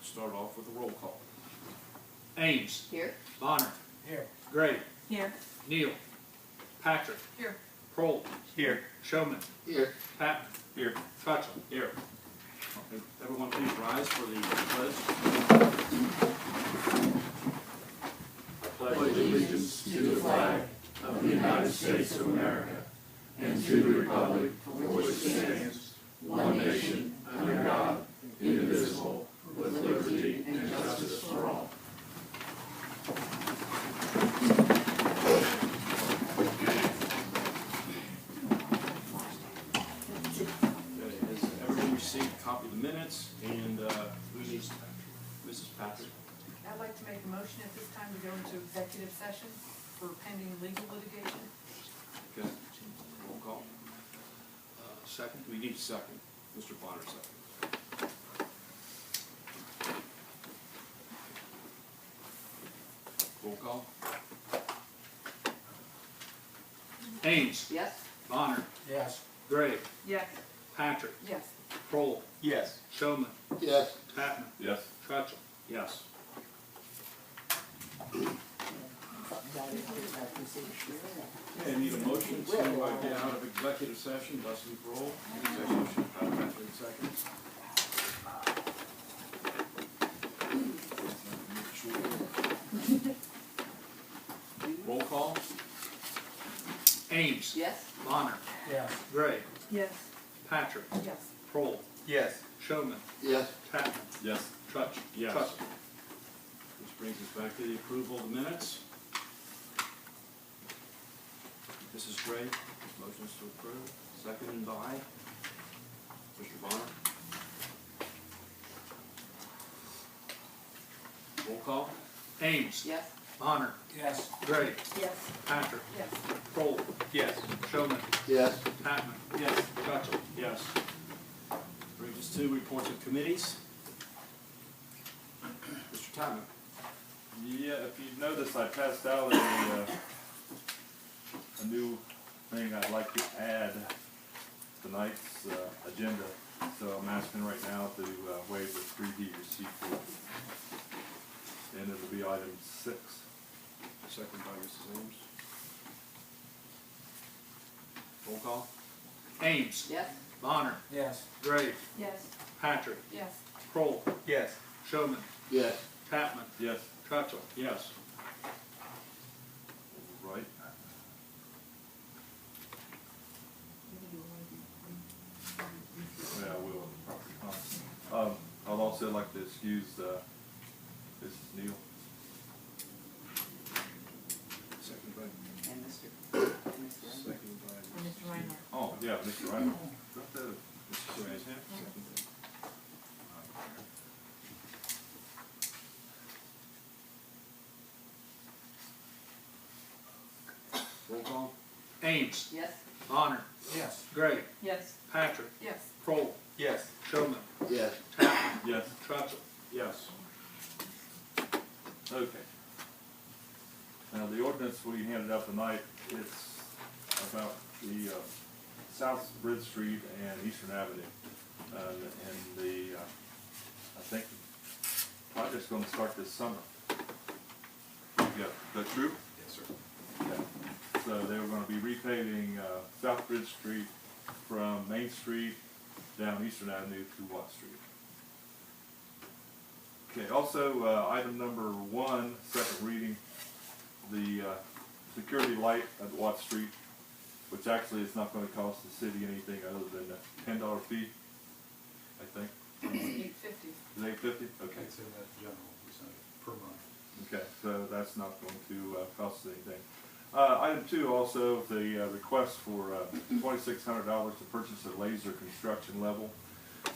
Start off with a roll call. Ames. Here. Bonner. Here. Gray. Here. Neal. Patrick. Here. Prohl. Here. Showman. Here. Patton. Here. Trutchell. Here. Okay, everyone please rise for the pledge. I pledge allegiance to the flag of the United States of America and to the republic for which it stands, one nation, under God, indivisible, with liberty and justice for all. Okay, has everyone received a copy of the minutes? And who needs Mrs. Patrick? I'd like to make a motion at this time to go into executive session for pending legal litigation. Okay, roll call. Second, we need a second. Mr. Bonner, second. Roll call. Ames. Yes. Bonner. Yes. Gray. Yes. Patrick. Yes. Prohl. Yes. Showman. Yes. Patton. Yes. Trutchell. Yes. Okay, I need a motion to get out of executive session, thus we roll. Executive session, Patrick, second. Roll call. Ames. Yes. Bonner. Yes. Gray. Yes. Patrick. Yes. Prohl. Yes. Showman. Yes. Patton. Yes. Trutch. Yes. Trutchell. Which brings us back to the approval of the minutes. Mrs. Gray, motions to approve, seconded by Mr. Bonner. Roll call. Ames. Yes. Bonner. Yes. Gray. Yes. Patrick. Yes. Prohl. Yes. Showman. Yes. Patton. Yes. Trutchell. Yes. Brings us to reports of committees. Mr. Tapman. Yeah, if you notice, I passed out a new thing I'd like to add to tonight's agenda. So I'm asking right now to waive the 3D receipt fee. And it'll be item 6. Second by Mrs. Ames. Roll call. Ames. Yes. Bonner. Yes. Gray. Yes. Patrick. Yes. Prohl. Yes. Showman. Yes. Patman. Yes. Trutchell. Yes. All right. Yeah, I will. I'd also like to excuse Mrs. Neal. Second by. And Mr. Second by. Mr. Reinhardt. Oh, yeah, Mr. Reinhardt. Got that. Mrs. Gray. Second by. Roll call. Ames. Yes. Bonner. Yes. Gray. Yes. Patrick. Yes. Prohl. Yes. Showman. Yes. Patman. Yes. Trutchell. Yes. Okay. Now, the ordinance we handed out tonight, it's about the South Bridge Street and Eastern Avenue. And the, I think the project's gonna start this summer. Yeah, is that true? Yes, sir. Yeah. So they were gonna be repaving South Bridge Street from Main Street down Eastern Avenue to Watt Street. Okay, also, item number 1, second reading, the security light at Watt Street, which actually is not gonna cost the city anything other than a $10 fee, I think. $8.50. Is it $8.50? Okay. I'd say that general percentage per month. Okay, so that's not going to cost us anything. Item 2 also, the request for $2,600 to purchase a laser construction level.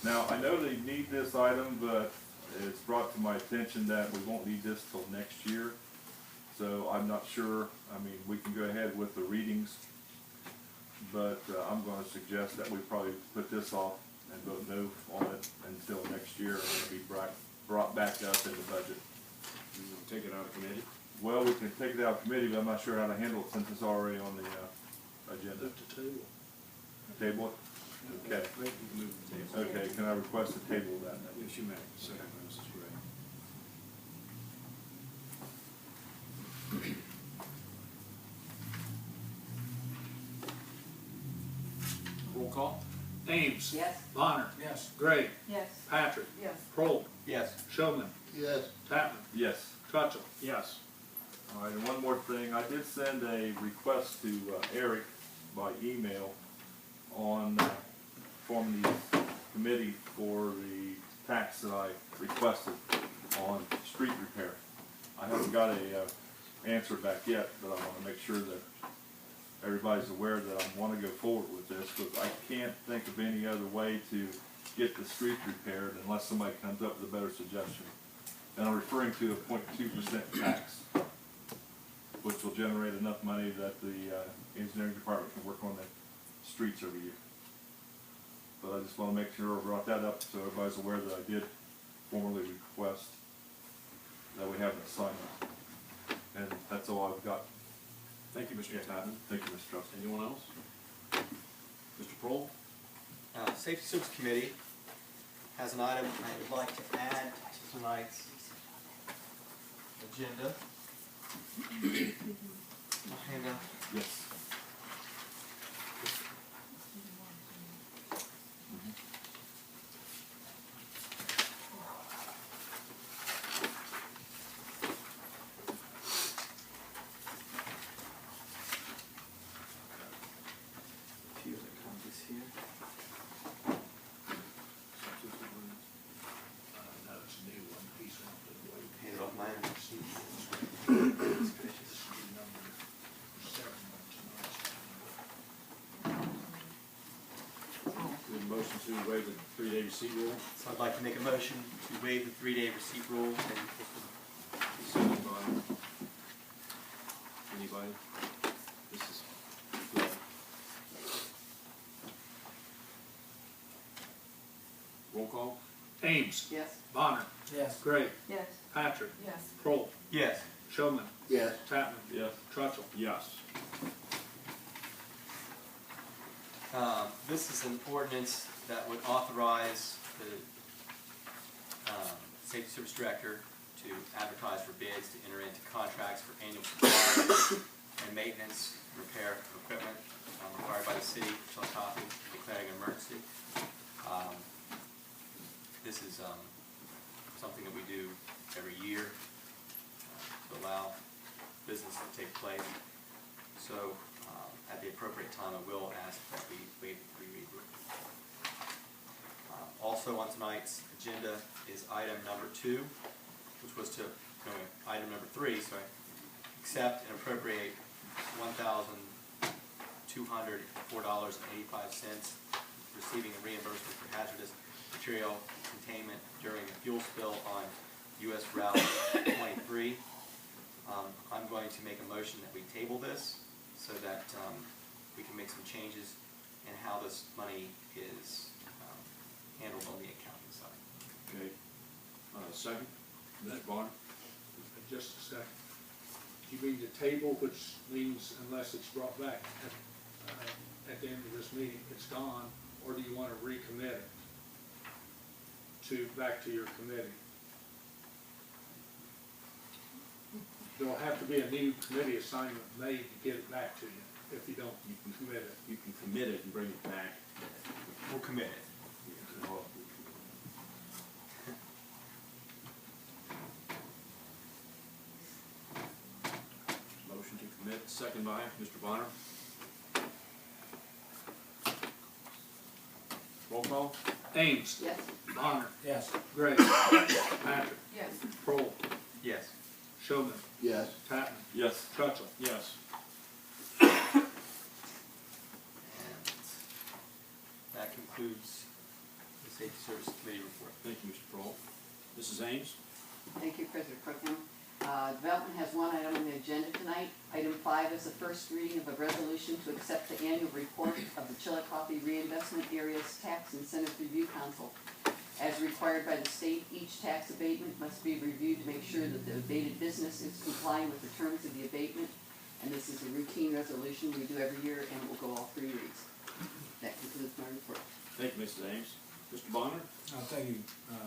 Now, I know they need this item, but it's brought to my attention that we won't need this till next year. So I'm not sure, I mean, we can go ahead with the readings, but I'm going to suggest that we probably put this off and vote no on it until next year, and it'll be brought back up in the budget. You want to take it out of committee? Well, we can take it out of committee, but I'm not sure how to handle it since it's already on the agenda. Move to table. Table it? Okay, Wait, you can move the table. okay, can I request a table of that then? Yes, you may. Second by Mrs. Gray. Roll call? Ames. Yes. Bonner. Yes. Gray. Yes. Patrick. Yes. Kroll. Yes. Showman. Yes. Tatman. Yes. Trutchell. Yes. All right, and one more thing, I did send a request to Eric by email on forming the committee for the tax that I requested on street repair. I haven't got a answer back yet, but I want to make sure that everybody's aware that I want to go forward with this, because I can't think of any other way to get the street repaired unless somebody comes up with a better suggestion. And I'm referring to a 0.2% tax, which will generate enough money that the engineering department can work on the streets every year. But I just want to make sure I brought that up so everybody's aware that I did formally request that we have an assignment. And that's all I've got. Thank you, Mr. Tatman. Thank you, Mr. Trustee. Anyone else? Mr. Prohl? Safety Service Committee has an item I would like to add to tonight's agenda. My handout. Yes. A few other copies here. No, it's a new one. He's not the way. Hand it off mine. We have a motion to waive the 3-day receipt rule. So I'd like to make a motion to waive the 3-day receipt rule and Seconded by anybody? This is, roll call? Ames. Yes. Bonner. Yes. Gray. Yes. Patrick. Yes. Kroll. yes. Showman. Yes. Tatman. Yes. Trutchell. Yes. This is an ordinance that would authorize the Safety Service Director to advertise for bids, to enter into contracts for annual supply and maintenance, repair of equipment required by the city of Chillicothe, declaring an emergency. This is something that we do every year to allow business to take place. So at the appropriate time, I will ask that we waive the 3-read rule. Also on tonight's agenda is item number 2, which was to, item number 3, sorry, accept and appropriate $1,204.85, receiving a reimbursement for hazardous material containment during a fuel spill on US Route 23. I'm going to make a motion that we table this so that we can make some changes in how this money is handled on the accounting side. Okay. Second? Mr. Bonner? Just a second. You mean the table, which means unless it's brought back at the end of this meeting, it's gone, or do you want to recommit it back to your committee? There'll have to be a new committee assignment made to get it back to you if you don't commit it. You can commit it and bring it back. We'll commit it. Motion to commit, second by Mr. Bonner. Roll call? Ames. Yes. Bonner. Yes. Gray. Patrick. Yes. Kroll. Yes. Showman. Yes. Tatman. Yes. Trutchell. Yes. And that concludes the Safety Service Committee report. Thank you, Mr. Prohl. Mrs. Ames? Thank you, President Crookman. Development has one item on the agenda tonight. Item 5 is the first reading of a resolution to accept the annual report of the Chillicothe Reinvestment Areas Tax Incentive Review Council. As required by the state, each tax abatement must be reviewed to make sure that the abated business is complying with the terms of the abatement. And this is a routine resolution we do every year, and it will go all 3 reads. That concludes my report. Thank you, Mrs. Ames. Mr. Bonner? Thank you,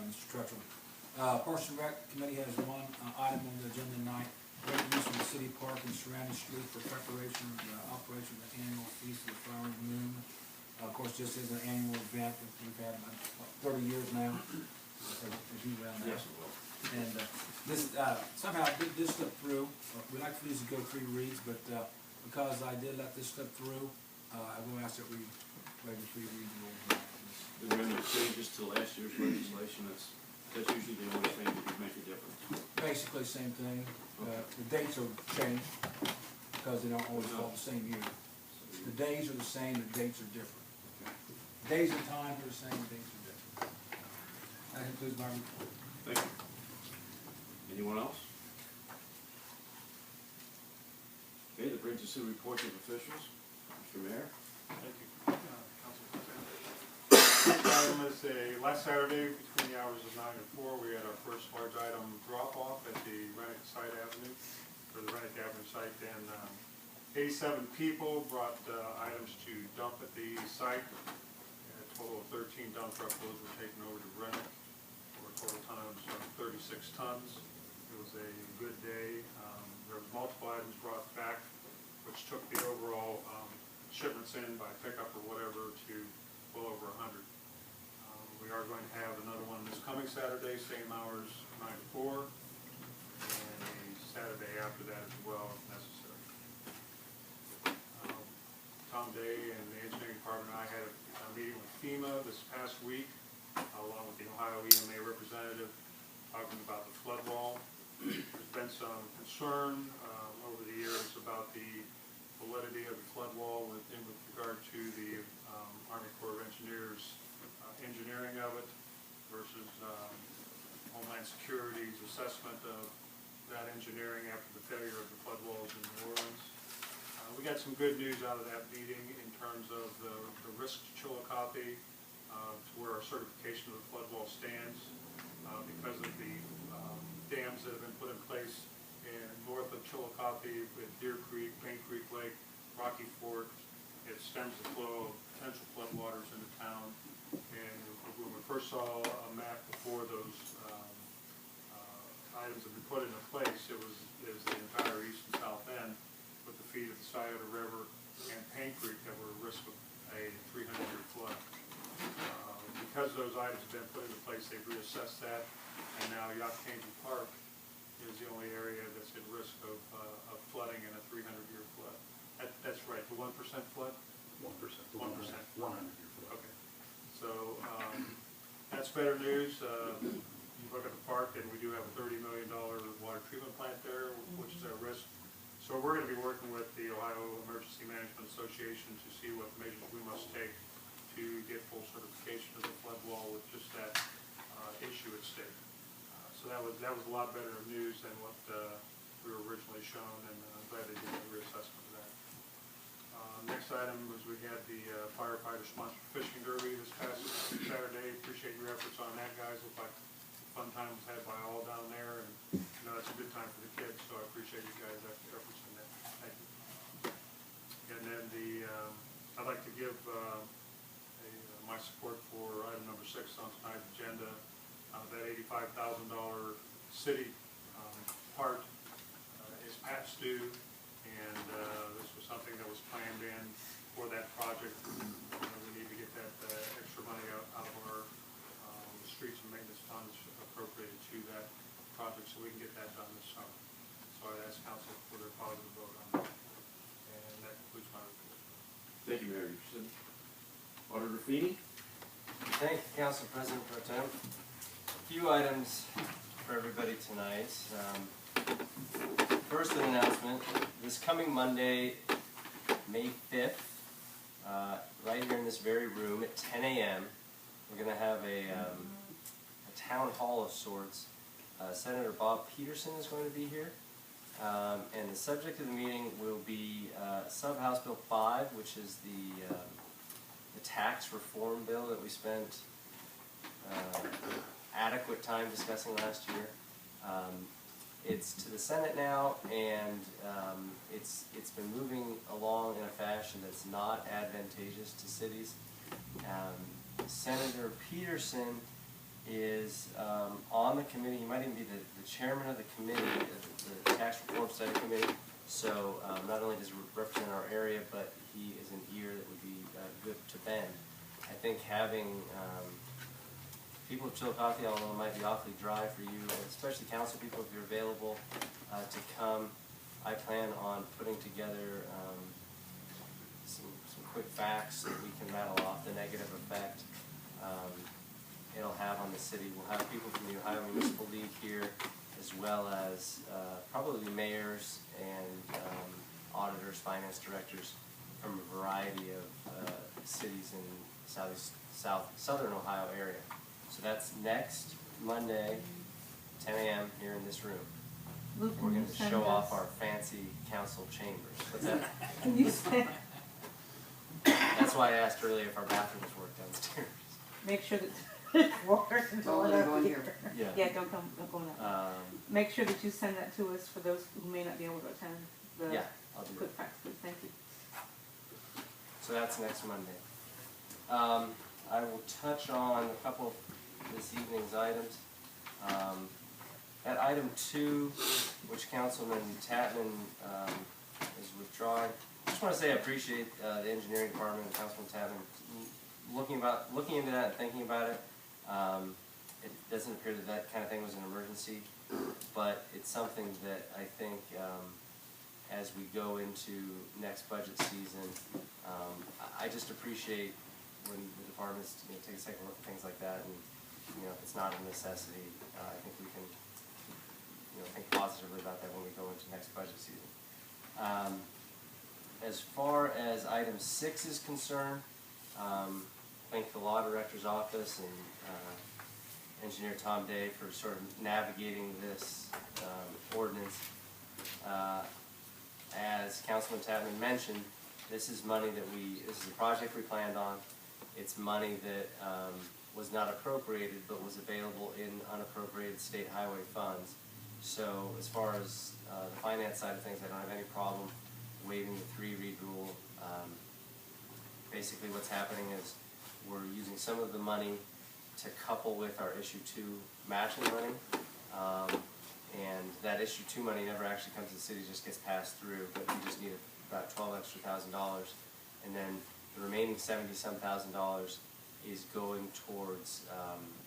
Mr. Trutchell. Parks and Rec Committee has one item on the agenda tonight, use of the city park and surrounding street for preparation of the operation of the annual Feast of the Flowering Moon. Of course, this is an annual event that we've had about 30 years now, as you well know. Yes, it will. And this, somehow I did this slip through. We like for these to go 3 reads, but because I did let this slip through, I will ask that we waive the 3 reads rule. There were no changes to last year's legislation. That's usually the only thing that would make a difference. Basically, same thing. The dates are changed because they don't always fall the same year. The days are the same, the dates are different. Days and times are the same, dates are different. That concludes my report. Thank you. Anyone else? Okay, that brings us to the reports of officials. Mr. Mayor? Thank you, Council President. First item is last Saturday, between the hours of 9 and 4, we had our first large item drop-off at the Rennick site Avenue, or the Rennick Avenue site, and 87 people brought items to dump at the site. A total of 13 dump truck loads were taken over to Rennick, for a total ton of 36 tons. It was a good day. There was multiple items brought back, which took the overall shipments in by pickup or whatever to well over 100. We are going to have another one this coming Saturday, same hours, 9 to 4, and a Saturday after that as well, if necessary. Tom Day and the engineering department and I had a meeting with FEMA this past week, along with the Ohio EMA representative, talking about the flood wall. There's been some concern over the years about the validity of the flood wall with regard to the Army Corps of Engineers engineering of it versus Homeland Security's assessment of that engineering after the failure of the flood walls in New Orleans. We got some good news out of that meeting in terms of the risk to Chillicothe, to where our certification of the flood wall stands, because of the dams that have been put in place in north of Chillicothe with Deer Creek, Paint Creek Lake, Rocky Fort. It stems the flow of potential floodwaters into town. And when we first saw a map before those items had been put into place, it was the entire east and south end with the feet of the Scioto River and Paint Creek that were at risk of a 300-year flood. Because those items have been put into place, they've reassessed that, and now Yoccanji Park is the only area that's at risk of flooding in a 300-year flood. That's right, the 1% flood? 1%. 1%. 100-year flood. Okay. So that's better news. You look at the park, and we do have a $30 million water treatment plant there, which is at risk. So we're going to be working with the Ohio Emergency Management Association to see what measures we must take to get full certification of the flood wall with just that issue at stake. So that was a lot better news than what we were originally shown, and I'm glad they did a reassessment of that. Next item was we had the firefighter sponsored fishing derby this past Saturday. Appreciate your efforts on that, guys. Looked like a fun time was had by all down there, and you know, it's a good time for the kids, so I appreciate you guys' efforts in that. Thank you. And then I'd like to give my support for item number 6 on tonight's agenda, that $85,000 city part is past due, and this was something that was planned in for that project. We need to get that extra money out of our streets and maintenance funds appropriated to that project so we can get that done this summer. So I'd ask council for their positive vote on that. And that concludes my report. Thank you, Mayor Richardson. Auditor Feeney? Thank you, Council President Pro Tem. A few items for everybody tonight. First, an announcement. This coming Monday, May 5th, right here in this very room at 10 a.m., we're going to have a town hall of sorts. Senator Bob Peterson is going to be here. And the subject of the meeting will be Sub-House Bill 5, which is the tax reform bill that we spent adequate time discussing last year. It's to the Senate now, and it's been moving along in a fashion that's not advantageous to cities. Senator Peterson is on the committee. He might even be the chairman of the committee, the Tax Reform Study Committee. So not only does he represent our area, but he is an ear that would be good to bend. I think having people of Chillicothe, although it might be awfully dry for you, especially council people if you're available to come, I plan on putting together some quick facts that we can rattle off the negative effect it'll have on the city. We'll have people from the Ohio Municipal League here, as well as probably mayors and auditors, finance directors from a variety of cities in southern Ohio area. So that's next Monday, 10 a.m. here in this room. Luke, We're can going you to send show off us- our fancy council chambers. What's that? Can you send, That's why I asked earlier if our bathrooms work downstairs. make sure that it's water and Don't let her go in here. Yeah, don't go in that. Make sure that you send that to us for those who may not be able to attend the Yeah, I'll do quick that. facts, please, thank you. So that's next Monday. I will touch on a couple of this evening's items. At item 2, which Councilman Tatman is withdrawing, I just want to say I appreciate the engineering department and Councilman Tatman looking into that and thinking about it. It doesn't appear that that kind of thing was an emergency, but it's something that I think as we go into next budget season, I just appreciate when the departments take a second look at things like that, and if it's not a necessity, I think we can think positively about that when we go into next budget season. As far as item 6 is concerned, thank the law director's office and engineer Tom Day for sort of navigating this ordinance. As Councilman Tatman mentioned, this is money that this is a project we planned on. It's money that was not appropriated but was available in unappropriated state highway funds. So as far as the finance side of things, I don't have any problem waiving the 3-read rule. Basically what's happening is we're using some of the money to couple with our issue 2 matching money. And that issue 2 money never actually comes to the city, just gets passed through, but we just need about $12,000 extra. And then the remaining $70-some thousand is going towards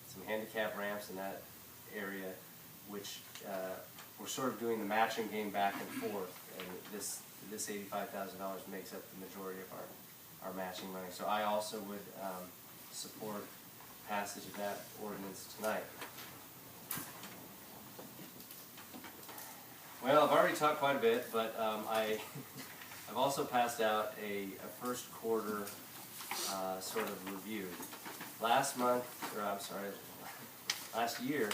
some handicap ramps in that area, which we're sort of doing the matching game back and forth, and this $85,000 makes up the majority of our matching money. So I also would support passage of that ordinance tonight. Well, I've already talked quite a bit, but I've also passed out a first quarter sort of review. Last year,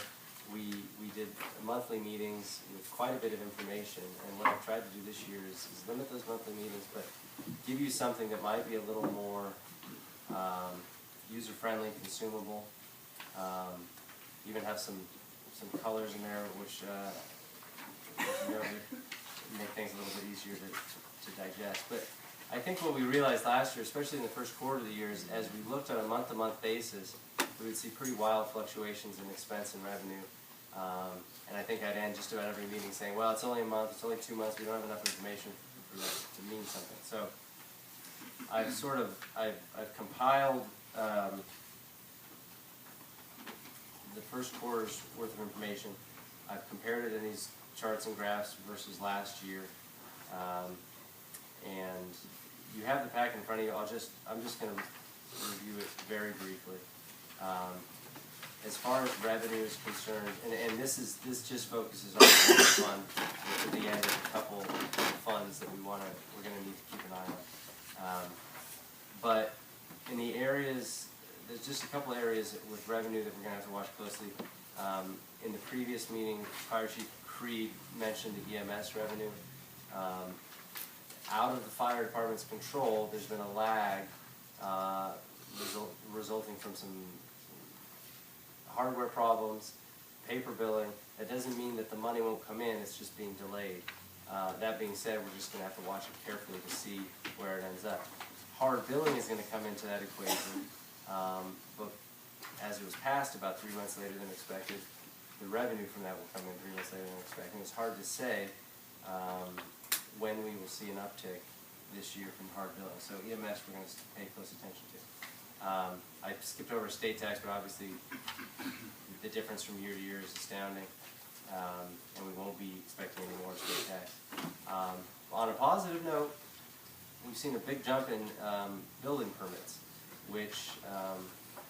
we did monthly meetings with quite a bit of information, and what I've tried to do this year is limit those monthly meetings, but give you something that might be a little more user-friendly, consumable, even have some colors in there which make things a little bit easier to digest. But I think what we realized last year, especially in the first quarter of the year, is as we looked on a month-to-month basis, we would see pretty wild fluctuations in expense and revenue. And I think I'd end just about every meeting saying, well, it's only a month, it's only 2 months, we don't have enough information for that to mean something. So I've compiled the first quarter's worth of information. I've compared it in these charts and graphs versus last year. And you have the packet in front of you. I'm just going to review it very briefly. As far as revenue is concerned, and this just focuses on the fund, which at the end of a couple of funds that we're going to need to keep an eye on. But in the areas, there's just a couple areas with revenue that we're going to have to watch closely. In the previous meeting, Fire Chief Creed mentioned the EMS revenue. Out of the fire department's control, there's been a lag resulting from some hardware problems, paper billing. That doesn't mean that the money won't come in, it's just being delayed. That being said, we're just going to have to watch it carefully to see where it ends up. Hard billing is going to come into that equation, But as it was passed about 3 months later than expected, the revenue from that will come in 3 months later than expected. It's hard to say when we will see an uptick this year from hard billing. So EMS we're going to pay close attention to. I skipped over state tax, but obviously the difference from year to year is astounding, and we won't be expecting any more state tax. On a positive note, we've seen a big jump in building permits, which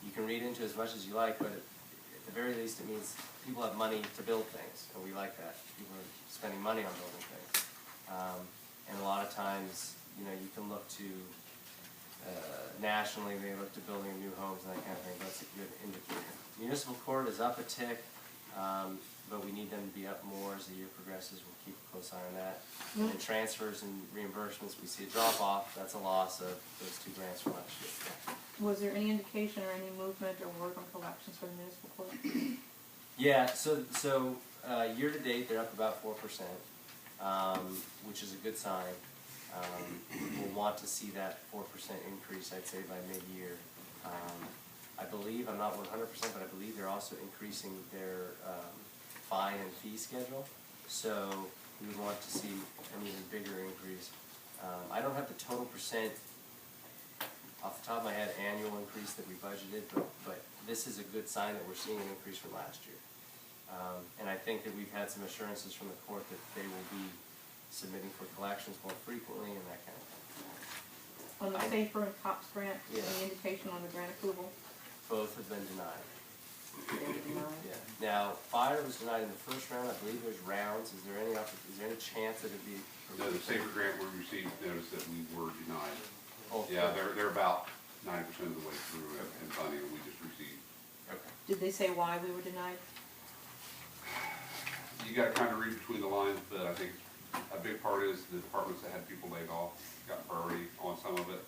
you can read into as much as you like, but at the very least it means people have money to build things, and we like that. People are spending money on building things. And a lot of times, you know, you can look to nationally, they look to building new homes and that kind of thing. That's a good indicator. Municipal court is up a tick, but we need them to be up more as the year progresses. We'll keep a close eye on that. And transfers and reimbursements, we see a drop off. That's a loss of those 2 grants from last year. Was there any indication or any movement or word on collections for the municipal court? Yeah, so year to date they're up about 4%, which is a good sign. We'll want to see that 4% increase, I'd say, by mid-year. I believe, I'm not 100%, but I believe they're also increasing their fine and fee schedule. So we would want to see an even bigger increase. I don't have the total percent off the top of my head annual increase that we budgeted, but this is a good sign that we're seeing an increase from last year. And I think that we've had some assurances from the court that they will be submitting for collections more frequently and that kind of thing. On the SAFER and COPS grant, Yeah. any indication on the grant approval? Both have been denied. They were denied. Yeah. Now, fire was denied in the first round. I believe there's rounds. Is there any chance that it'd be? The safer grant we received notice that we were denied. Oh, Yeah, they're about 90% of the way through in funding, and we just received. Okay. Did they say why we were denied? You gotta kind of read between the lines, but I think a big part is the departments that had people laid off got priority on some of it.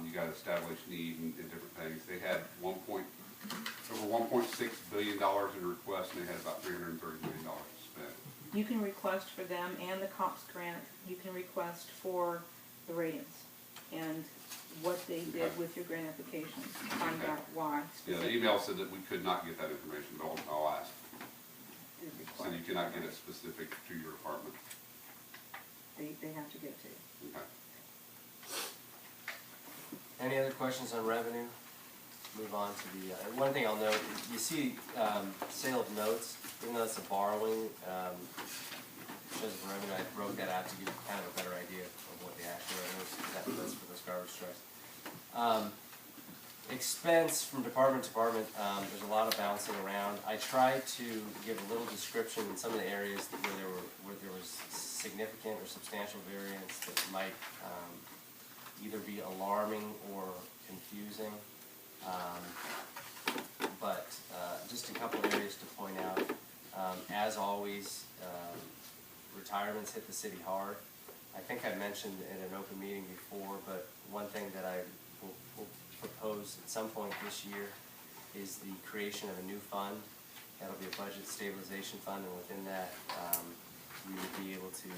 You gotta establish need and different things. They had over $1.6 billion in requests, and they had about $330 million to spend. You can request for them and the COPS grant, you can request for the ratings and what they did with your grant application, find out why. Yeah, the email said that we could not get that information, but I'll ask. So you cannot get it specific to your department. They have to give it to you. Okay. Any other questions on revenue? Move on to the, one thing I'll note, you see sale of notes, even though it's a borrowing, shows the revenue. I broke that out to give you kind of a better idea of what the actual revenue is. That's for those garbage trucks. Expense from department to department, there's a lot of bouncing around. I tried to give a little description in some of the areas where there was significant or substantial variance that might either be alarming or confusing. But just a couple of areas to point out. As always, retirements hit the city hard. I think I mentioned in an open meeting before, but one thing that I will propose at some point this year is the creation of a new fund. That'll be a budget stabilization fund, and within that, we would be able to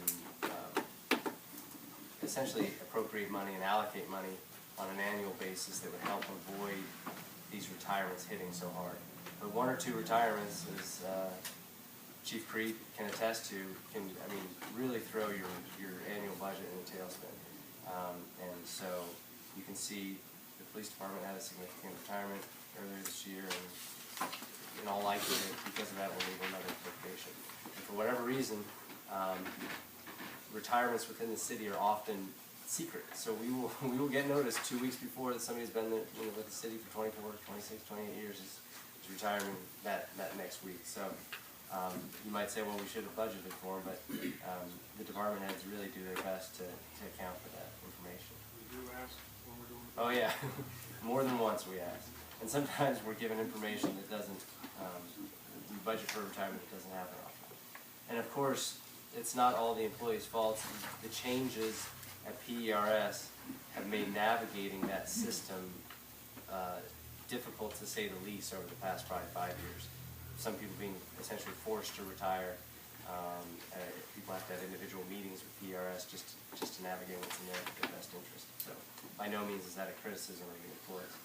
essentially appropriate money and allocate money on an annual basis that would help avoid these retirements hitting so hard. But 1 or 2 retirements, as Chief Creed can attest to, can really throw your annual budget in a tailspin. And so you can see the police department had a significant retirement earlier this year, and in all likelihood, because of that, we'll need another appropriation. And for whatever reason, retirements within the city are often secret. So we will get notice 2 weeks before that somebody's been with the city for 24, 26, 28 years is retiring that next week. So you might say, well, we should have budgeted for them, but the department heads really do their best to account for that information. We do ask when we're doing. Oh yeah, more than once we ask. And sometimes we're given information that doesn't, we budget for retirement that doesn't happen often. And of course, it's not all the employees' fault. The changes at PERS have made navigating that system difficult, to say the least, over the past probably 5 years. Some people being essentially forced to retire. People have to have individual meetings with PERS just to navigate what's in their best interest. So by no means is that a criticism of the employees.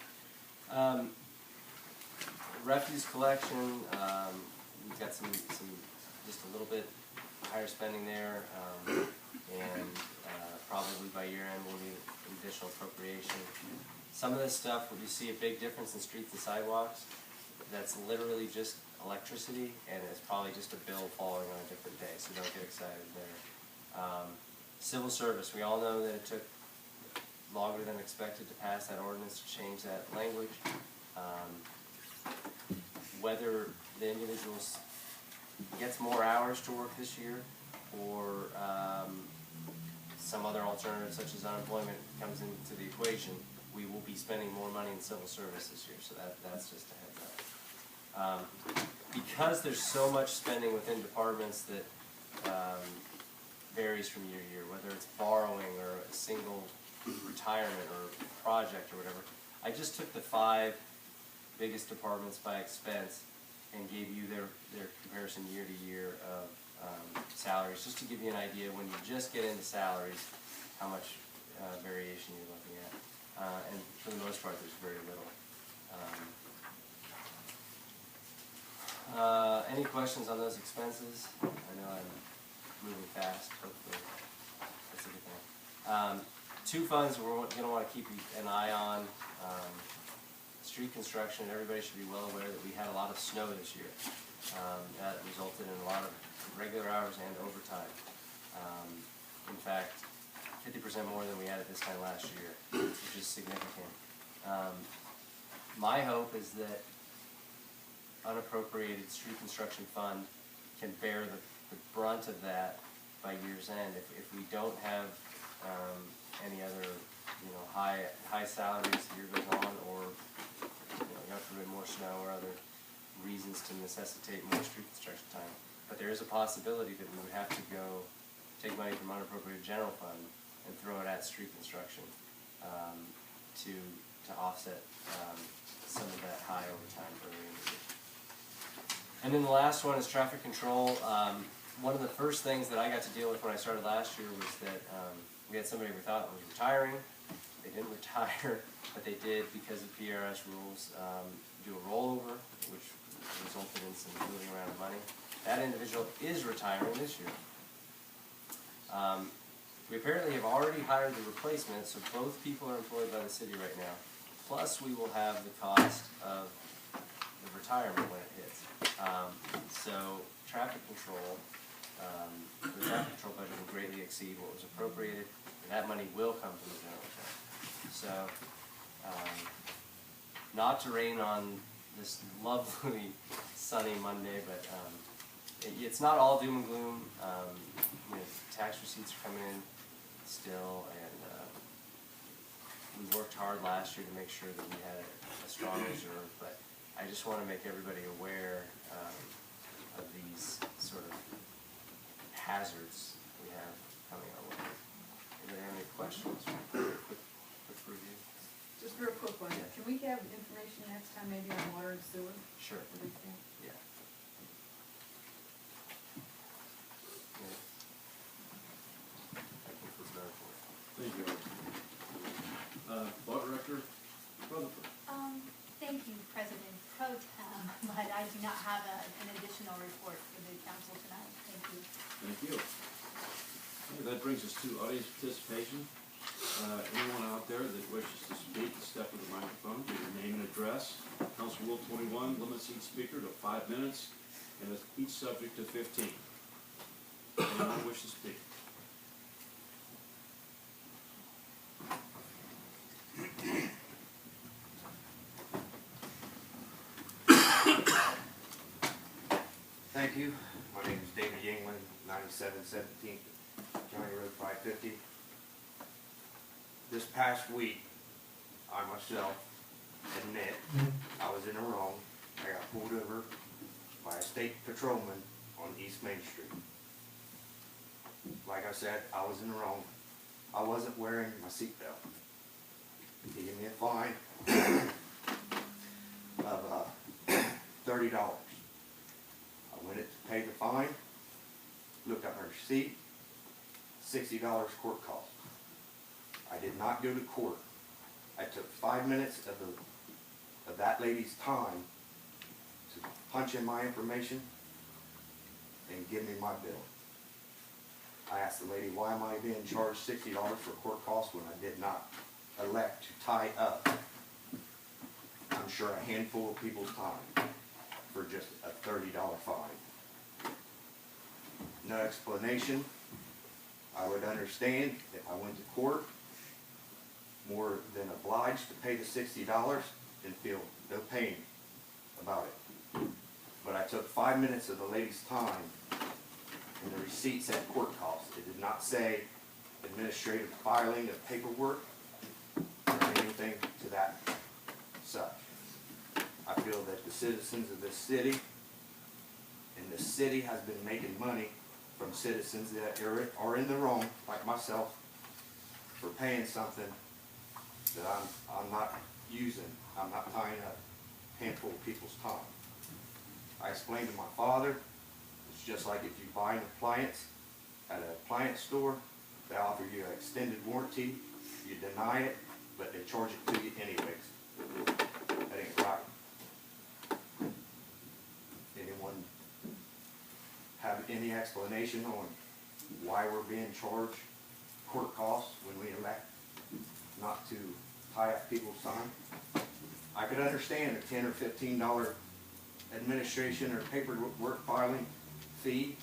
Refuse collection, we've got some, just a little bit higher spending there, and probably by year end we'll need additional appropriation. Some of this stuff, where you see a big difference in streets and sidewalks, that's literally just electricity, and it's probably just a bill falling on a different day, so don't get excited there. Civil service, we all know that it took longer than expected to pass that ordinance to change that language. Whether the individual gets more hours to work this year, or some other alternative such as unemployment comes into the equation, we will be spending more money in civil service this year, so that's just a heads up. Because there's so much spending within departments that varies from year to year, whether it's borrowing or a single retirement or project or whatever, I just took the 5 biggest departments by expense and gave you their comparison year to year of salaries, just to give you an idea when you just get into salaries, how much variation you're looking at. And for the most part, there's very little. Any questions on those expenses? I know I'm moving fast, hopefully that's a good thing. 2 funds we're going to want to keep an eye on. Street construction, everybody should be well aware that we had a lot of snow this year. That resulted in a lot of regular hours and overtime. In fact, 50% more than we had at this time last year, which is significant. My hope is that unappropriated street construction fund can bear the brunt of that by year's end. If we don't have any other high salaries as the year goes on, or God forbid more snow or other reasons to necessitate more street construction time. But there is a possibility that we would have to go take money from unappropriated general fund and throw it at street construction to offset some of that high overtime early in the year. And then the last one is traffic control. One of the first things that I got to deal with when I started last year was that we had somebody we thought was retiring. They didn't retire, but they did, because of PRS rules, do a rollover, which resulted in some moving around of money. That individual is retiring this year. We apparently have already hired the replacement, so both people are employed by the city right now. Plus, we will have the cost of the retirement when it hits. So traffic control, the traffic control budget will greatly exceed what was appropriated, and that money will come from the general fund. So, not to rain on this lovely sunny Monday, but it's not all doom and gloom. Tax receipts are coming in still, and we worked hard last year to make sure that we had a strong reserve, but I just want to make everybody aware of these sort of hazards we have coming our way. Are there any questions? Quick review. Just real quick one, Yeah. can we have information next time maybe on water and sewer? Sure. What do you think? Yeah. That concludes my report. Thank you. Law Director Rutherford. Thank you, President Pro Tem, but I do not have an additional report for the council tonight. Thank you. Thank you. Okay, that brings us to audience participation. Anyone out there that wishes to speak, step to the microphone, give your name and address. Council Rule 21 limits each speaker to 5 minutes, and each subject to 15. Anyone wish to speak? Thank you. My name is David Yingling, 9717 County Road 550. This past week, I myself admit I was in the wrong. I got pulled over by a state patrolman on East Main Street. Like I said, I was in the wrong. I wasn't wearing my seatbelt. He gave me a fine of $30. I went in to pay the fine, looked at my receipt, $60 court cost. I did not go to court. I took 5 minutes of the of that lady's time to punch in my information and give me my bill. I asked the lady, why am I being charged $60 for court costs when I did not elect to tie up, I'm sure, a handful of people's time for just a $30 fine? No explanation. I would understand if I went to court, more than obliged to pay the $60 and feel no pain about it. But I took 5 minutes of the lady's time, and the receipt said court costs. It did not say administrative filing of paperwork or anything to that such. I feel that the citizens of this city, and the city has been making money from citizens that are in the wrong, like myself, for paying something that I'm not using. I'm not tying up a handful of people's time. I explained to my father, it's just like if you buy an appliance at an appliance store, they offer you an extended warranty, you deny it, but they charge it to you anyways. That ain't right. Anyone have any explanation on why we're being charged court costs when we elect not to tie up people's time? I could understand a $10 or $15 administration or paperwork filing fee,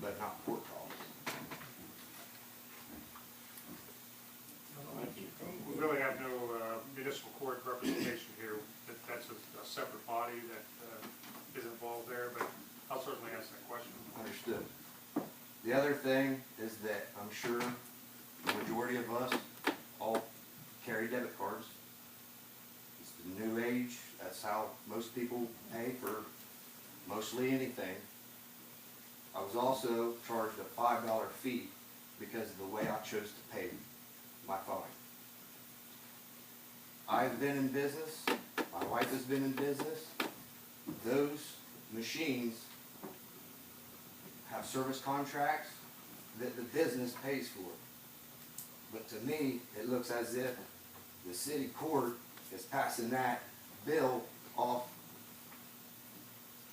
but not court costs. Thank you. We really have no municipal court representation here. That's a separate body that is involved there, but I'll certainly ask that question. Understood. The other thing is that I'm sure the majority of us all carry debit cards. It's the new age. That's how most people pay for mostly anything. I was also charged a $5 fee because of the way I chose to pay my fine. I've been in business. My wife has been in business. Those machines have service contracts that the business pays for. But to me, it looks as if the city court is passing that bill off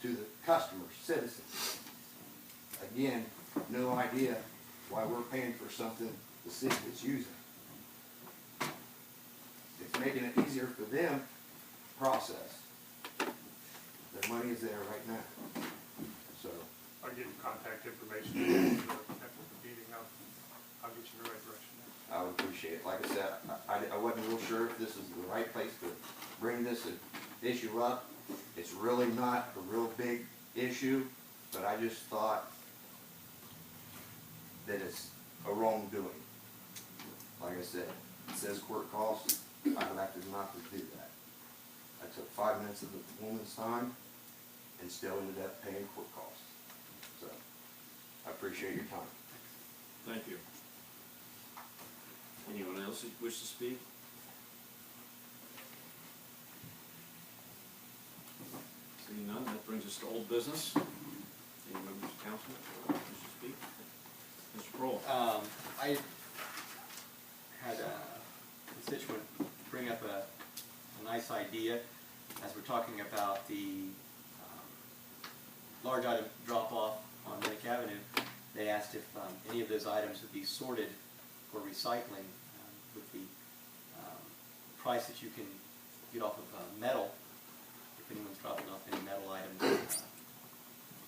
to the customers, citizens. Again, no idea why we're paying for something the city is using. It's making it easier for them to process. Their money is there right now. So I'll give you contact information after the meeting. I'll get you in the right direction there. I would appreciate it. Like I said, I wasn't real sure if this is the right place to bring this issue up. It's really not a real big issue, but I just thought that it's a wrongdoing. Like I said, it says court costs. I elected not to do that. I took 5 minutes of the woman's time and still ended up paying court costs. So, I appreciate your time. Thank you. Anyone else who wish to speak? Seeing none, that brings us to old business. Any members of council wish to speak? Mr. Kroll. I had a constituent bring up a nice idea as we're talking about the large item drop-off on Lake Avenue. They asked if any of those items would be sorted for recycling with the price that you can get off of metal. If anyone's dropping off any metal items,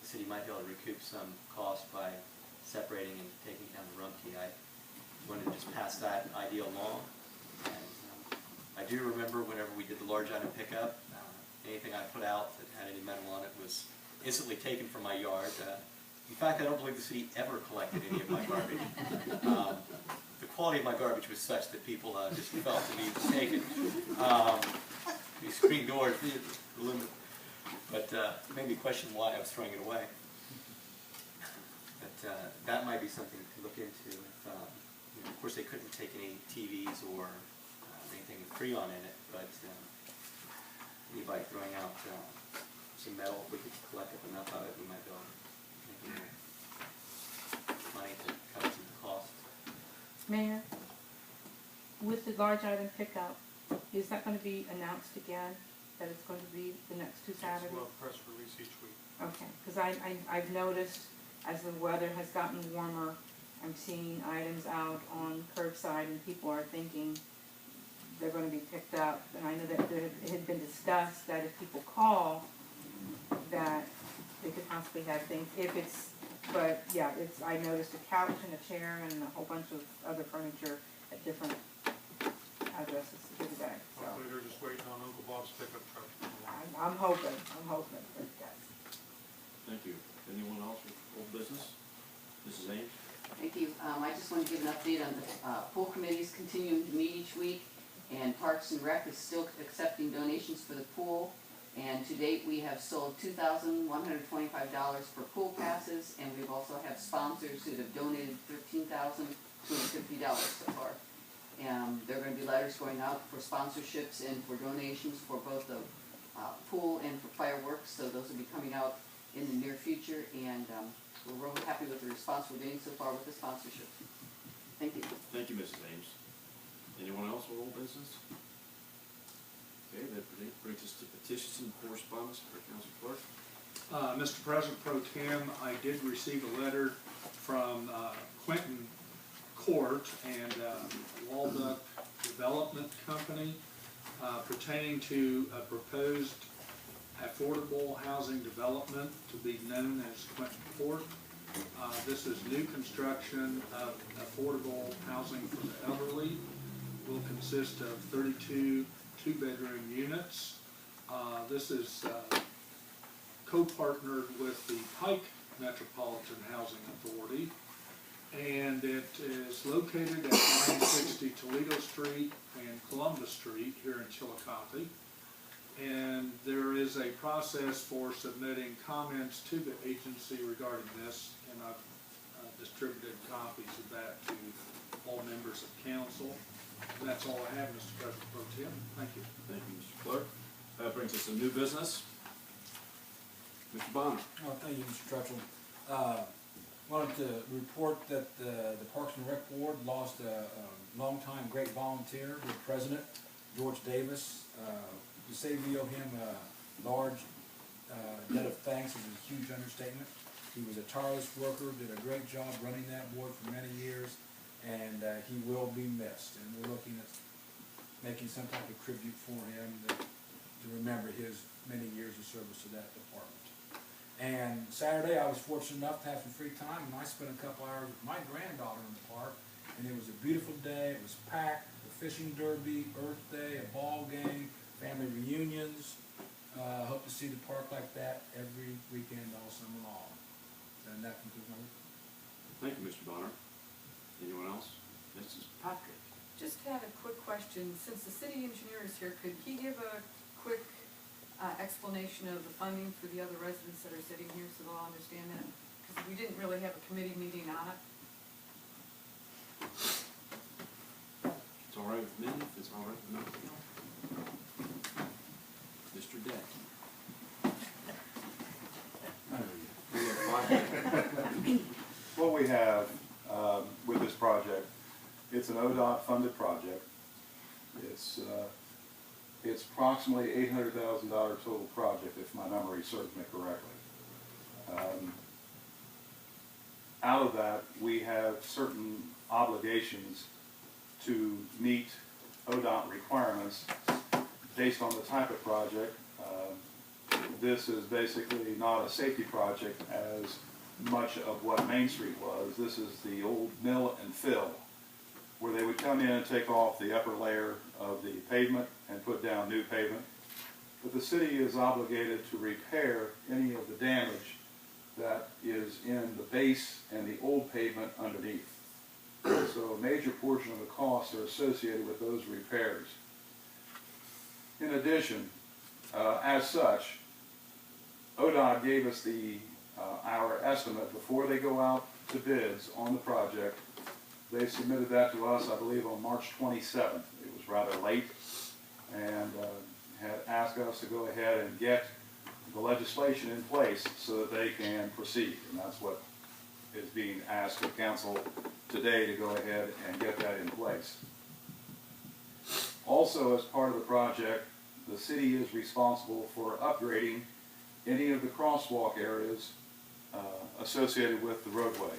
the city might be able to recoup some cost by separating and taking down the Rumpke. I wanted to just pass that idea along. And I do remember whenever we did the large item pickup, anything I put out that had any metal on it was instantly taken from my yard. In fact, I don't believe the city ever collected any of my garbage. The quality of my garbage was such that people just felt the need to take it. These screen doors, aluminum. But it made me question why I was throwing it away. But that might be something to look into. If, of course, they couldn't take any TVs or anything with Freon in it, but anybody throwing out some metal, if we could collect up enough of it, we might be able to make money to cover some costs. Mayor, with the large item pickup, is that gonna be announced again, that it's going to be the next 2 Saturdays? We'll have press release each week. Okay, because I've noticed as the weather has gotten warmer, I'm seeing items out on curbside and people are thinking they're gonna be picked up. And I know that it had been discussed that if people call, that they could possibly have things, if it's, but yeah, I noticed a couch and a chair and a whole bunch of other furniture at different addresses here today, so. Hopefully they're just waiting on Uncle Bob's pickup truck to come along. I'm hoping, but yes. Thank you. Anyone else with old business? Mrs. Ames? Thank you. I just want to give an update on the pool committees continuing to meet each week, and Parks and Rec is still accepting donations for the pool. And to date, we have sold $2,125 for pool passes, and we also have sponsors who have donated $13,250 so far. There are going to be letters going out for sponsorships and for donations for both the pool and for fireworks, so those will be coming out in the near future, and we're really happy with the response we're getting so far with the sponsorship. Thank you. Thank you, Mrs. Ames. Anyone else with old business? Okay, that brings us to petitions and correspondence for Council Clerk. Mr. President Pro Tem, I did receive a letter from Quentin Court and Walnut Development Company pertaining to a proposed affordable housing development to be known as Quentin Court. This is new construction of affordable housing for the elderly. Will consist of 32 two-bedroom units. This is co-partnered with the Pike Metropolitan Housing Authority, and it is located at 960 Toledo Street and Columbus Street here in Chillicothe. And there is a process for submitting comments to the agency regarding this, and I've distributed copies of that to all members of council. And that's all I have, Mr. President Pro Tem. Thank you. Thank you, Mr. Clerk. That brings us to new business. Mr. Bonner. Oh, thank you, Mr. Trutchell. Wanted to report that the Parks and Rec Board lost a longtime great volunteer, the president, George Davis. To say we owe him a large debt of thanks is a huge understatement. He was a tireless worker, did a great job running that board for many years, and he will be missed. And we're looking at making some type of tribute for him to remember his many years of service to that department. And Saturday I was fortunate enough to have some free time, and I spent a couple hours with my granddaughter in the park, and it was a beautiful day. It was packed, the fishing derby, Earth Day, a ball game, family reunions. Hope to see the park like that every weekend all summer long. And that concludes my report. Thank you, Mr. Bonner. Anyone else? Mrs. Patrick. Just had a quick question. Since the city engineer is here, could he give a quick explanation of the funding for the other residents that are sitting here so they'll understand that? Because we didn't really have a committee meeting on it. It's all right with me, if it's all right with no. Mr. Deck. We have 5 minutes. What we have with this project, it's an ODOT funded project. It's approximately $800,000 total project, if my memory serves me correctly. Out of that, we have certain obligations to meet ODOT requirements based on the type of project. This is basically not a safety project as much of what Main Street was. This is the old mill and fill, where they would come in and take off the upper layer of the pavement and put down new pavement. But the city is obligated to repair any of the damage that is in the base and the old pavement underneath. So a major portion of the costs are associated with those repairs. In addition, as such, ODOT gave us our estimate before they go out to bids on the project. They submitted that to us, I believe, on March 27th. It was rather late, and had asked us to go ahead and get the legislation in place so that they can proceed. And that's what is being asked of council today, to go ahead and get that in place. Also, as part of the project, the city is responsible for upgrading any of the crosswalk areas associated with the roadway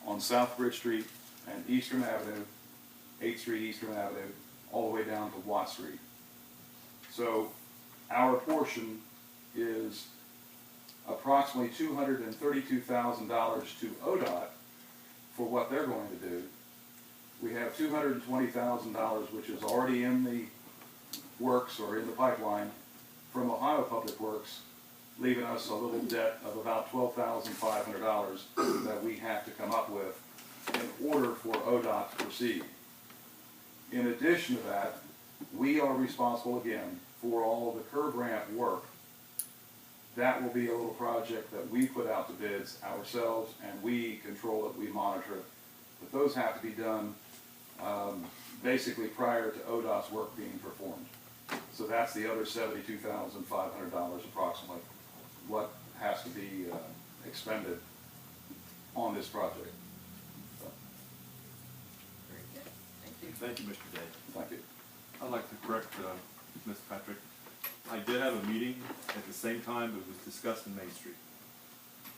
on South Bridge Street and Eastern Avenue, 8th Street, Eastern Avenue, all the way down to Watt Street. So our portion is approximately $232,000 to ODOT for what they're going to do. We have $220,000, which is already in the works or in the pipeline from Ohio Public Works, leaving us a little debt of about $12,500 that we have to come up with in order for ODOT to proceed. In addition to that, we are responsible again for all of the curb ramp work. That will be a little project that we put out to bids ourselves, and we control it, we monitor it. But those have to be done basically prior to ODOT's work being performed. So that's the other $72,500 approximately, what has to be expended on this project. So. Very good. Thank you. Thank you, Mr. Day. Thank you. I'd like to correct Ms. Patrick. I did have a meeting at the same time it was discussed in Main Street.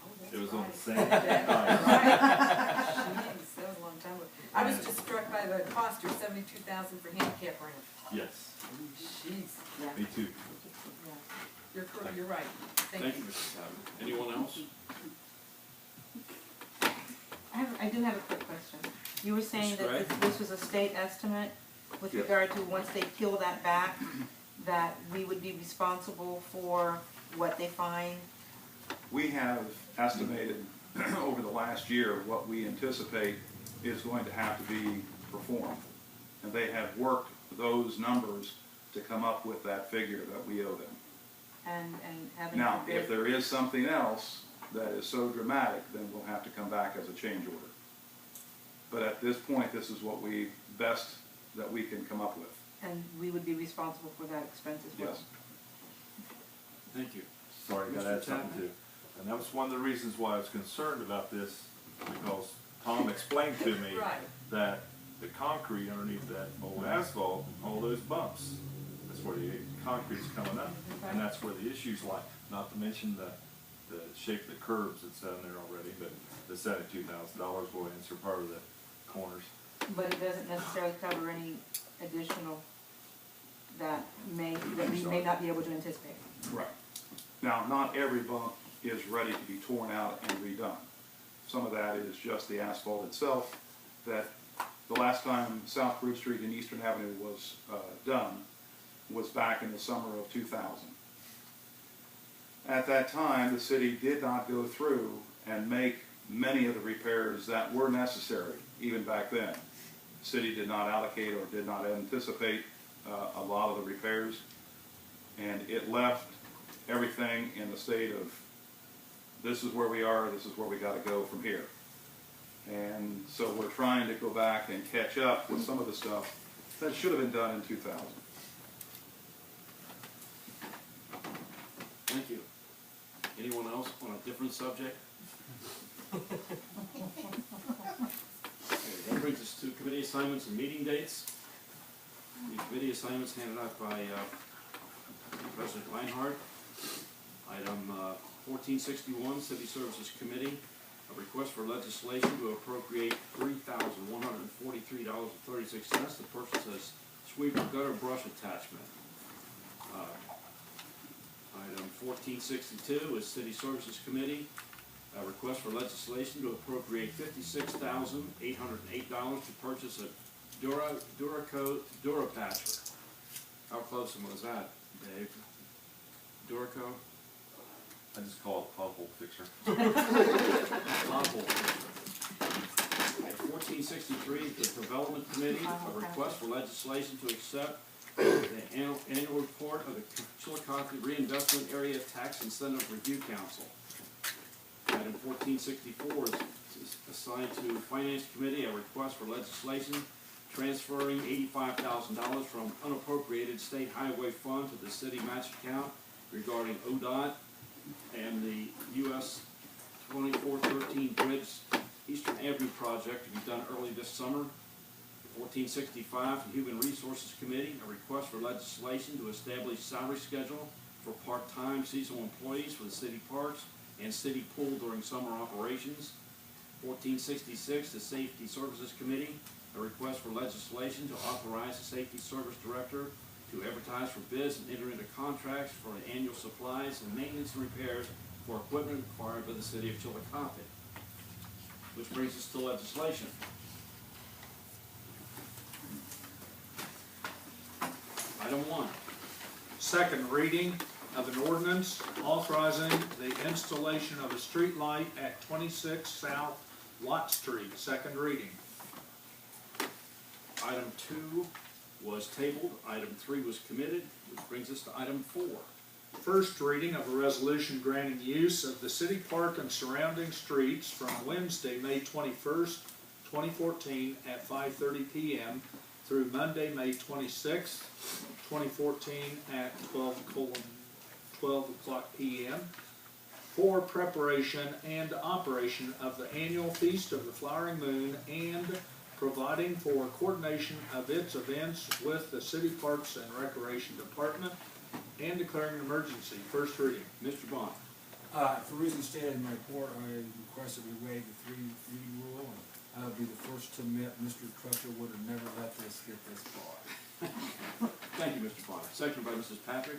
Oh, that's It was on right. the same Right. night. Jeez, that was a long time ago. I was just struck by the cost of $72,000 for handicap ramp. Yes, Jeez. me too. You're right. Thank you. Mrs. Savage. Anyone else? I do have a quick question. You were saying Ms. Gray? that this was a state estimate with Yes. regard to once they peel that back, that we would be responsible for what they find? We have estimated over the last year what we anticipate is going to have to be performed. And they have worked those numbers to come up with that figure that we owe them. And having Now, forbid- if there is something else that is so dramatic, then we'll have to come back as a change order. But at this point, this is what we best that we can come up with. And we would be responsible for that expense as well? Yes. Thank you. Sorry, I gotta Mr. add something Chapman? too. And that was one of the reasons why I was concerned about this, because Tom explained to me Right. that the concrete underneath that old asphalt, all those bumps, that's where the concrete's coming up. And that's where the issues lie, not to mention the shape of the curbs that's down there already, but the $72,000 will answer part of the corners. But it doesn't necessarily cover any additional that we may not be able to anticipate. Right. Now, not every bump is ready to be torn out and redone. Some of that is just the asphalt itself, that the last time South Bridge Street and Eastern Avenue was done was back in the summer of 2000. At that time, the city did not go through and make many of the repairs that were necessary, even back then. The city did not allocate or did not anticipate a lot of the repairs, and it left everything in the state of, this is where we are, this is where we gotta go from here. And so we're trying to go back and catch up with some of the stuff that should have been done in 2000. Thank you. Anyone else on a different subject? Okay, that brings us to committee assignments and meeting dates. The committee assignments handed out by President Reinhardt. Item 1461, City Services Committee, a request for legislation to appropriate $3,143.36 to purchase a sweeper gutter brush attachment. Item 1462 is City Services Committee, a request for legislation to appropriate $56,808 to purchase a Durapatcher. How close was that, Dave? Duraco? I just call it pothole fixer. Pothole fixer. 1463, the Development Committee, a request for legislation to accept the annual report of the Chillicothe Reinvestment Area Tax Incentive Review Council. Item 1464 is assigned to Finance Committee, a request for legislation transferring $85,000 from unappropriated state highway fund to the city match account regarding ODOT and the US 2413 Bridge Eastern Avenue project to be done early this summer. 1465, the Human Resources Committee, a request for legislation to establish salary schedule for part-time seasonal employees for the city parks and city pool during summer operations. 1466, the Safety Services Committee, a request for legislation to authorize the Safety Service Director to advertise for bids and enter into contracts for annual supplies and maintenance and repairs for equipment required by the city of Chillicothe. Which brings us to legislation. Item 1. Second reading of an ordinance authorizing the installation of a street light at 26 South Watt Street. Second reading. Item 2 was tabled. Item 3 was committed, which brings us to item 4. First reading of a resolution granting use of the city park and surrounding streets from Wednesday, May 21st, 2014 at 5:30 p.m. through Monday, May 26th, 2014 at 12 o'clock p.m. for preparation and operation of the annual Feast of the Flowering Moon and providing for coordination of its events with the City Parks and Recreation Department and declaring an emergency. First reading. Mr. Bond. For reasons stated in my report, I request that we waive the 3-reading rule, and I would be the first to admit Mr. Crutcher would have never let this get this far. Thank you, Mr. Bonner. Seconded by Mrs. Patrick.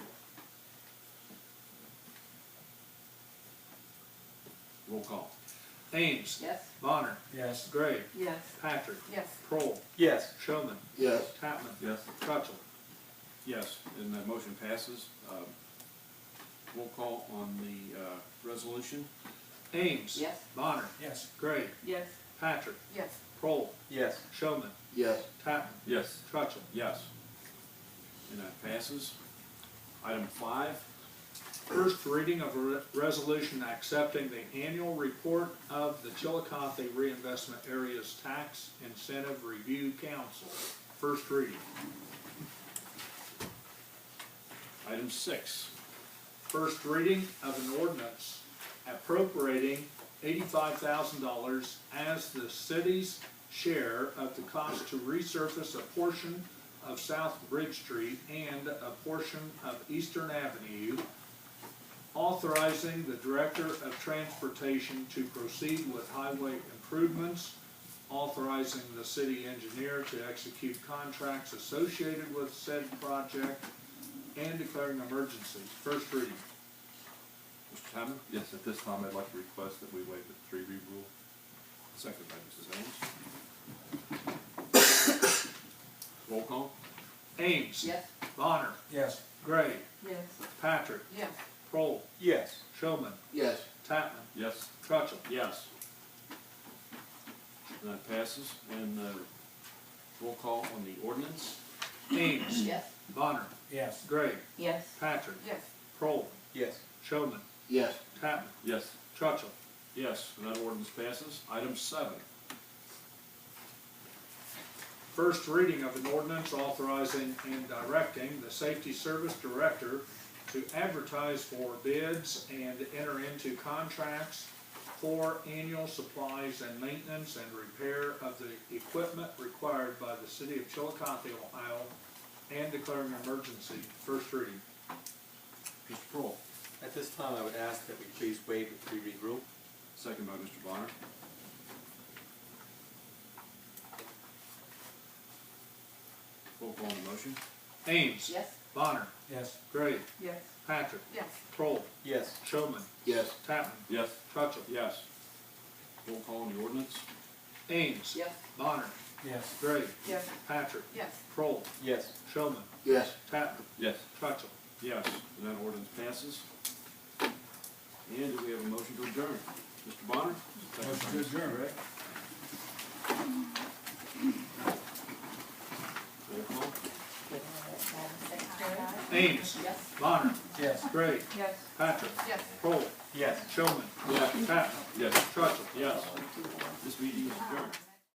Roll call. Ames. Yes. Bonner. Yes. Gray. Yes. Patrick. Yes. Kroll. Yes. Showman. Yes. Tatman. Yes. Trutchell. Yes, and that motion passes. Roll call on the resolution. Ames. Yes. Bonner. Yes. Gray. Yes. Patrick. Yes. Kroll. Yes. Showman. Yes. Tatman. Yes. Trutchell. Yes. And that passes. Item 5. First reading of a resolution accepting the annual report of the Chillicothe Reinvestment Areas Tax Incentive Review Council. First reading. Item 6. First reading of an ordinance appropriating $85,000 as the city's share of the cost to resurface a portion of South Bridge Street and a portion of Eastern Avenue, authorizing the Director of Transportation to proceed with highway improvements, authorizing the city engineer to execute contracts associated with said project, and declaring an emergency. First reading. Mr. Tatman. Yes, at this time, I'd like to request that we waive the 3-read rule. Seconded by Mrs. Ames. Roll call. Ames. Yes. Bonner. Yes. Gray. Yes. Patrick. Yes. Kroll. Yes. Showman. Yes. Tatman. Yes. Trutchell. Yes. And that passes. And roll call on the ordinance. Ames. Yes. Bonner. Yes. Gray. Yes. Patrick. Yes. Kroll. Yes. Showman. Yes. Tatman. Yes. Trutchell. Yes, and that ordinance passes. Item 7. First reading of an ordinance authorizing and directing the Safety Service Director to advertise for bids and enter into contracts for annual supplies and maintenance and repair of the equipment required by the City of Chillicothe, Ohio, and declaring an emergency. First reading. Mr. Kroll. At this time, I would ask that we please waive the 3-read rule. Second by Mr. Bonner. Roll call on the motion. Ames. Yes. Bonner. Yes. Gray. Yes. Patrick. Yes. Kroll. Yes. Showman. Yes. Tatman. Yes. Trutchell. Yes. Roll call on the ordinance. Ames. Yes. Bonner. Yes. Gray. Yes. Patrick. Yes. Kroll. Yes. Showman. Yes. Tatman. Yes. Trutchell. Yes, and that ordinance passes. And do we have a motion to adjourn? Mr. Bonner? Motion to adjourn. Greg? Roll call. Ames. Yes. Bonner. Yes. Gray. Yes. Patrick. Yes. Kroll. Yes. Showman. Yes. Tatman. Yes. Trutchell. Yes. This meeting is adjourned.